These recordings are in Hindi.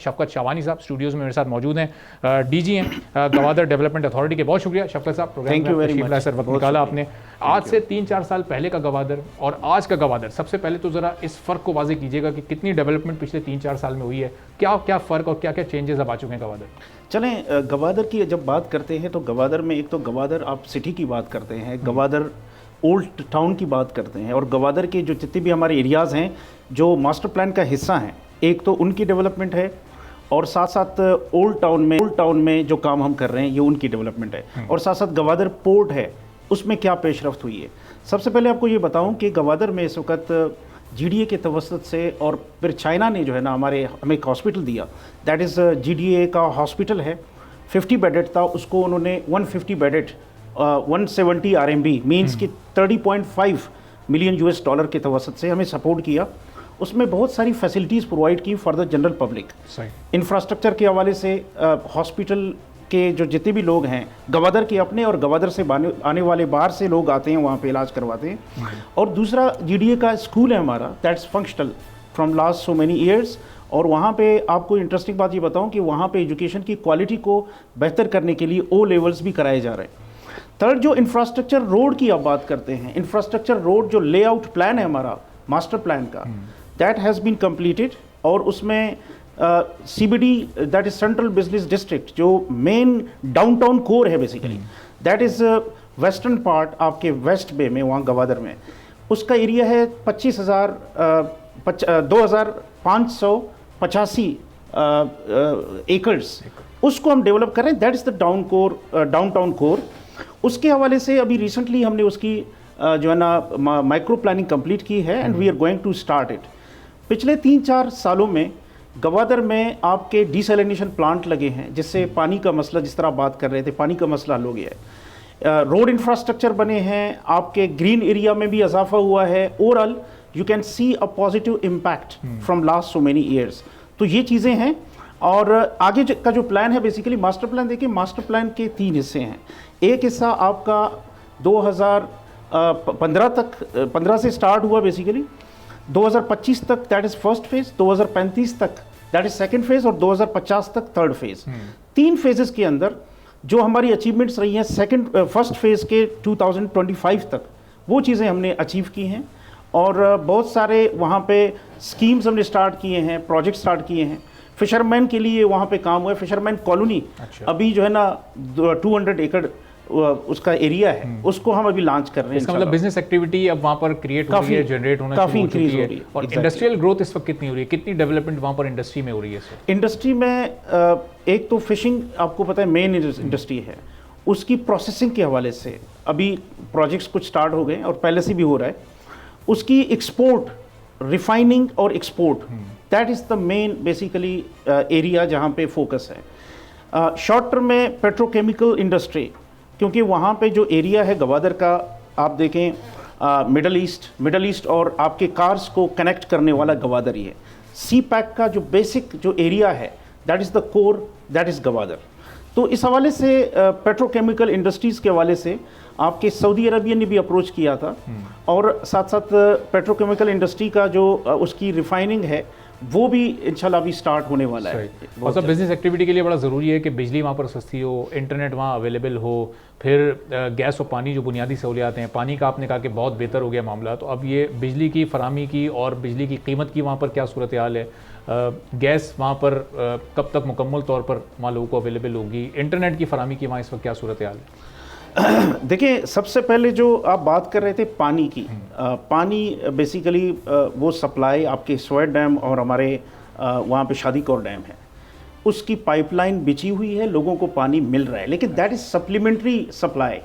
शफकत शाहवानी साहब स्टूडियोज में मेरे साथ मौजूद हैं, डीजी हैं गवादर डेवलपमेंट अथॉरिटी के। बहुत शुक्रिया शफकत साहब, प्रोग्राम में सर वक्त निकाला आपने। आज से 3-4 साल पहले का गवादर और आज का गवादर, सबसे पहले तो ज़रा इस फ़र्क को वाज़ेह कीजिएगा कि कितनी डेवलपमेंट पिछले 3-4 साल में हुई है, क्या क्या फ़र्क और क्या क्या चेंजेस अब आ चुके हैं गवादर? चलें, गवादर की जब बात करते हैं तो गवादर में एक तो गवादर आप सिटी की बात करते हैं, गवादर ओल्ड टाउन की बात करते हैं, और गवादर के जो जितने भी हमारे एरियाज़ हैं जो मास्टर प्लान का हिस्सा हैं, एक तो उनकी डेवलपमेंट है और साथ साथ ओल्ड टाउन में जो काम हम कर रहे हैं ये उनकी डेवलपमेंट है, और साथ साथ गवादर पोर्ट है उसमें क्या पेशरफ्त हुई है। सबसे पहले आपको ये बताऊं कि गवादर में इस वक्त जीडीए के तवसत से, और फिर चाइना ने जो है ना हमें एक हॉस्पिटल दिया, दैट इज़ जीडीए का हॉस्पिटल है, 50 बेडेड था, उसको उन्होंने 150 बेडेड 170 RMB मीन्स कि 30.5 मिलियन US डॉलर के तवसत से हमें सपोर्ट किया। उसमें बहुत सारी फैसिलिटीज़ प्रोवाइड की for the general public. Infrastructure के हवाले से हॉस्पिटल के जो जितने भी लोग हैं गवादर के अपने और गवादर से आने वाले बाहर से लोग आते हैं वहाँ पे इलाज करवाते हैं। और दूसरा जीडीए का स्कूल है हमारा, that's functional from last so many years, और वहाँ पे आपको इंटरेस्टिंग बात ये बताऊँ कि वहाँ पे एजुकेशन की क्वालिटी को बेहतर करने के लिए O लेवल्स भी कराए जा रहे हैं। थर्ड, जो इंफ्रास्ट्रक्चर रोड की आप बात करते हैं, इंफ्रास्ट्रक्चर रोड जो लेआउट प्लान है हमारा मास्टर प्लान का, दैट हैज़ बीन कंप्लीटेड, और उसमें CBD that is central business district जो मेन डाउनटाउन कोर है basically, that is western part आपके वेस्ट बे में वहाँ गवादर में, उसका एरिया है 2585 एकड़्स, उसको हम डेवलप कर रहे हैं, that is the downtown core. उसके हवाले से अभी रिसेंटली हमने उसकी जो है ना माइक्रो प्लानिंग कंप्लीट की है and we are going to start it. पिछले 3-4 सालों में गवादर में आपके डिसैलिनेशन प्लांट लगे हैं, जिससे पानी का मसला, जिस तरह आप बात कर रहे थे, पानी का मसला हल हो गया है। रोड इंफ्रास्ट्रक्चर बने हैं, आपके ग्रीन एरिया में भी इजाफा हुआ है। Overall you can see a positive impact from last so many years. तो ये चीज़ें हैं, और आगे का जो प्लान है बेसिकली मास्टर प्लान, देखिए मास्टर प्लान के 3 हिस्से हैं। एक हिस्सा आपका 2015 से स्टार्ट हुआ बेसिकली, 2025 तक दैट इज़ फर्स्ट फेज़, 2035 तक दैट इज़ सेकंड फेज़, और 2050 तक थर्ड फेज़। 3 फेजेस के अंदर जो हमारी अचीवमेंट्स रही हैं फर्स्ट फेज़ के 2025 तक, वो चीज़ें हमने अचीव की हैं, और बहुत सारे वहाँ पे स्कीम्स हमने स्टार्ट किए हैं, प्रोजेक्ट स्टार्ट किए हैं। फिशरमैन के लिए वहाँ पे काम हुआ है, फिशरमैन कॉलोनी अभी जो है ना 200 एकड़ उसका एरिया है, उसको हम अभी लॉन्च कर रहे हैं। इसका मतलब बिजनेस एक्टिविटी अब वहाँ पर क्रिएट हो रही है, जनरेट होना काफ़ी इंक्रीज हो रही है। और इंडस्ट्रियल ग्रोथ इस वक्त कितनी हो रही है, कितनी डेवलपमेंट वहाँ पर इंडस्ट्री में हो रही है? इंडस्ट्री में एक तो फिशिंग आपको पता है मेन इंडस्ट्री है, उसकी प्रोसेसिंग के हवाले से अभी प्रोजेक्ट्स कुछ स्टार्ट हो गए और पहले से भी हो रहा है। उसकी एक्सपोर्ट, रिफाइनिंग और export, that is the main basically area जहाँ पे फोकस है। शॉर्ट टर्म में पेट्रोकेमिकल इंडस्ट्री, क्योंकि वहाँ पे जो एरिया है गवादर का, आप देखें मिडल ईस्ट और आपके कार्स को कनेक्ट करने वाला गवादर ही है। सी पैक का जो बेसिक जो एरिया है, that is the core, that is Gwadar. तो इस हवाले से पेट्रोकेमिकल इंडस्ट्रीज़ के हवाले से आपके सऊदी अरबिया ने भी अप्रोच किया था, और साथ साथ पेट्रोकेमिकल इंडस्ट्री का जो उसकी रिफाइनिंग है वो भी इंशाल्लाह अभी स्टार्ट होने वाला है। और सब बिजनेस एक्टिविटी के लिए बड़ा ज़रूरी है कि बिजली वहाँ पर सस्ती हो, इंटरनेट वहाँ अवेलेबल हो, फिर गैस और पानी जो बुनियादी सहूलियात हैं। पानी का आपने कहा कि बहुत बेहतर हो गया मामला, तो अब ये बिजली की फराहमी की और बिजली की कीमत की वहाँ पर क्या सूरत हाल है? गैस वहाँ पर कब तक मुकम्मल तौर पर वहाँ लोगों को अवेलेबल होगी? इंटरनेट की फराहमी की वहाँ इस वक्त क्या सूरत हाल है? देखिए, सबसे पहले जो आप बात कर रहे थे पानी की, पानी बेसिकली वो सप्लाई आपके स्वेट डैम और हमारे वहाँ पे शादीकौर डैम है, उसकी पाइपलाइन बिछी हुई है, लोगों को पानी मिल रहा है, लेकिन that is supplementary supply.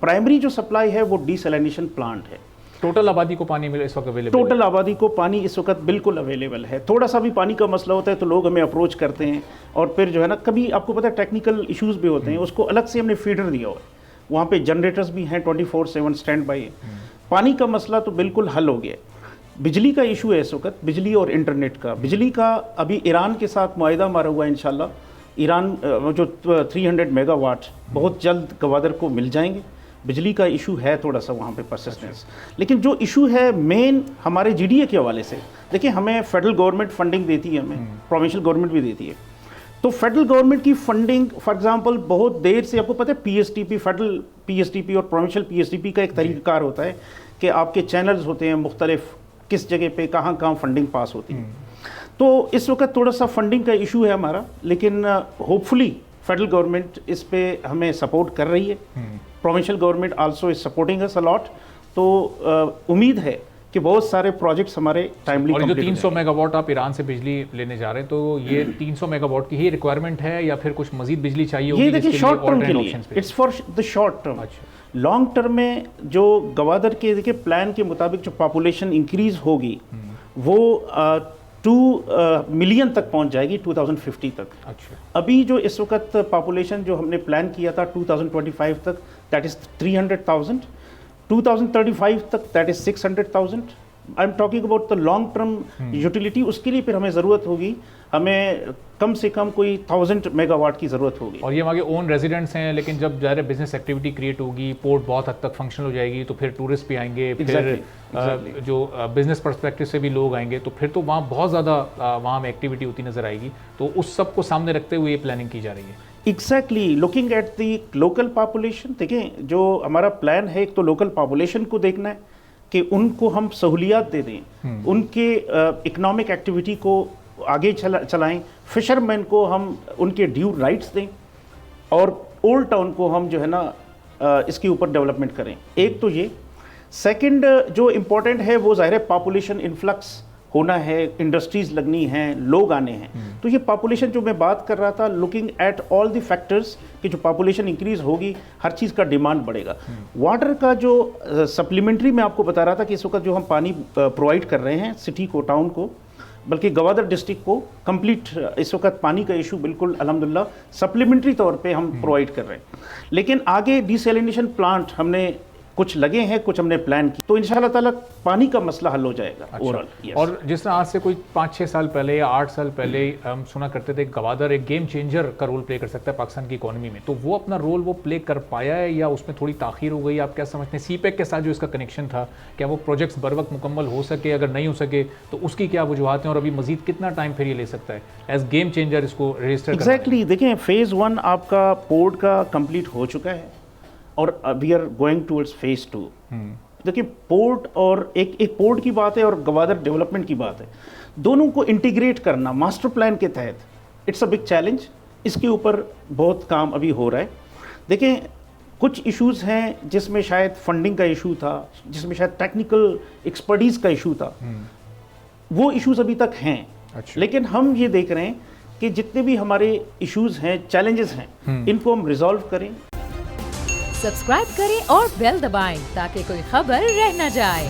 Primary जो सप्लाई है वो डिसैलिनेशन प्लांट है। टोटल आबादी को पानी मिले इस वक्त अवेलेबल? टोटल आबादी को पानी इस वक्त बिल्कुल अवेलेबल है। थोड़ा सा भी पानी का मसला होता है तो लोग हमें अप्रोच करते हैं, और फिर जो है ना कभी आपको पता है टेक्निकल इश्यूज़ भी होते हैं, उसको अलग से हमने फीडर दिया हुआ है, वहाँ पे जनरेटर्स भी हैं 24/7 स्टैंड बाई है। पानी का मसला तो बिल्कुल हल हो गया। बिजली का इशू है इस वक्त, बिजली और इंटरनेट का। बिजली का अभी ईरान के साथ मुआहिदा मारा हुआ है, इंशाल्लाह ईरान जो 300 मेगावाट बहुत जल्द गवादर को मिल जाएंगे। बिजली का इशू है थोड़ा सा वहाँ पे परसिस्टेंस। लेकिन जो इशू है मेन हमारे जीडीए के हवाले से, देखिए हमें फेडरल गवर्नमेंट फंडिंग देती है, हमें प्रोविंशियल गवर्नमेंट भी देती है। तो फेडरल गवर्नमेंट की फंडिंग फॉर एग्जांपल बहुत देर से, आपको पता है पीएसटीपी, फेडरल पीएसटीपी और प्रोविंशियल पीएसटीपी का एक तरीक़ाकार होता है कि आपके चैनल्स होते हैं मुख्तलिफ, किस जगह पे कहाँ कहाँ फंडिंग पास होती है। तो इस वक्त थोड़ा सा फंडिंग का इशू है हमारा, लेकिन होपफुली फेडरल गवर्नमेंट इस पे हमें सपोर्ट कर रही है। Provincial government also is supporting us a lot. तो उम्मीद है कि बहुत सारे प्रोजेक्ट्स हमारे टाइमली और जो 300 मेगावाट आप ईरान से बिजली लेने जा रहे हैं, तो ये 300 मेगावाट की ही रिक्वायरमेंट है या फिर कुछ मजीद बिजली चाहिए होगी? ये देखिए शॉर्ट टर्म के लिए, it's for the short term. Long term में जो गवादर के देखिए प्लान के मुताबिक जो पॉपुलेशन इंक्रीज होगी वो 2 मिलियन तक पहुंच जाएगी 2050 तक। अच्छा। अभी जो इस वक्त पॉपुलेशन जो हमने प्लान किया था 2025 तक, दैट इज 300,000, 2035 तक that is 600,000। I am talking about the long term utility. उसके लिए फिर हमें ज़रूरत होगी, हमें कम से कम कोई 1000 मेगावाट की ज़रूरत होगी। और ये हमारे ओन रेजिडेंट्स हैं, लेकिन जब ज़्यादा बिजनेस एक्टिविटी क्रिएट होगी, पोर्ट बहुत हद तक फंक्शनल हो जाएगी, तो फिर टूरिस्ट भी आएंगे, फिर जो बिजनेस पर्सपेक्टिव से भी लोग आएंगे, तो फिर तो वहाँ बहुत ज़्यादा वहाँ में एक्टिविटी होती नज़र आएगी। तो उस सब को सामने रखते हुए ये प्लानिंग की जा रही है। Exactly, looking at the local population. देखें जो हमारा प्लान है, एक तो लोकल पॉपुलेशन को देखना है कि उनको हम सहूलियात दे दें, उनके इकोनॉमिक एक्टिविटी को आगे चलाएं, फिशरमैन को हम उनके ड्यू राइट्स दें, और ओल्ड टाउन को हम जो है ना इसके ऊपर डेवलपमेंट करें। एक तो ये। सेकंड जो इम्पोर्टेंट है वो ज़ाहिर है पॉपुलेशन इन्फ्लक्स होना है, इंडस्ट्रीज लगनी हैं, लोग आने हैं। तो ये पॉपुलेशन जो मैं बात कर रहा था, looking at all the factors कि जो पॉपुलेशन इंक्रीज होगी हर चीज़ का डिमांड बढ़ेगा। वाटर का जो सप्लीमेंट्री मैं आपको बता रहा था कि इस वक्त जो हम पानी प्रोवाइड कर रहे हैं सिटी को, टाउन को, बल्कि गवादर डिस्ट्रिक्ट को कंप्लीट इस वक्त पानी का इशू बिल्कुल अल्हम्दुलिल्लाह सप्लीमेंट्री तौर पे हम प्रोवाइड कर रहे हैं। लेकिन आगे डिसैलिनेशन प्लांट हमने कुछ लगे हैं, कुछ हमने प्लान की, तो इंशाल्लाह ताला पानी का मसला हल हो जाएगा ओवरऑल। अच्छा। और जिस तरह आज से कोई 5-6 साल पहले या 8 साल पहले हम सुना करते थे गवादर एक गेम चेंजर का रोल प्ले कर सकता है पाकिस्तान की इकोनॉमी में, तो वो अपना रोल वो प्ले कर पाया है या उसमें थोड़ी ताखीर हो गई? आप क्या समझते हैं सीपेक के साथ जो इसका कनेक्शन था, क्या वो प्रोजेक्ट्स बर वक्त मुकम्मल हो सके? अगर नहीं हो सके तो उसकी क्या वजूहत हैं, और अभी मजीद कितना टाइम फिर ये ले सकता है एज गेम चेंजर इसको रजिस्टर? एग्जैक्टली, देखें फेज़ 1 आपका पोर्ट का कंप्लीट हो चुका है और we are going towards phase 2। देखिए पोर्ट और एक पोर्ट की बात है और गवादर डेवलपमेंट की बात है, दोनों को इंटीग्रेट करना मास्टर प्लान के तहत इट्स अ बिग चैलेंज। इसके ऊपर बहुत काम अभी हो रहा है। देखें कुछ इश्यूज हैं जिसमें शायद फंडिंग का इशू था, जिसमें शायद टेक्निकल एक्सपर्टीज का इशू था, वो इश्यूज अभी तक हैं। अच्छा। लेकिन हम ये देख रहे हैं कि जितने भी हमारे इश्यूज हैं, चैलेंजेस हैं, इनको हम रिजॉल्व करें। सब्सक्राइब करें और बेल दबाएं ताकि कोई खबर रह न जाए।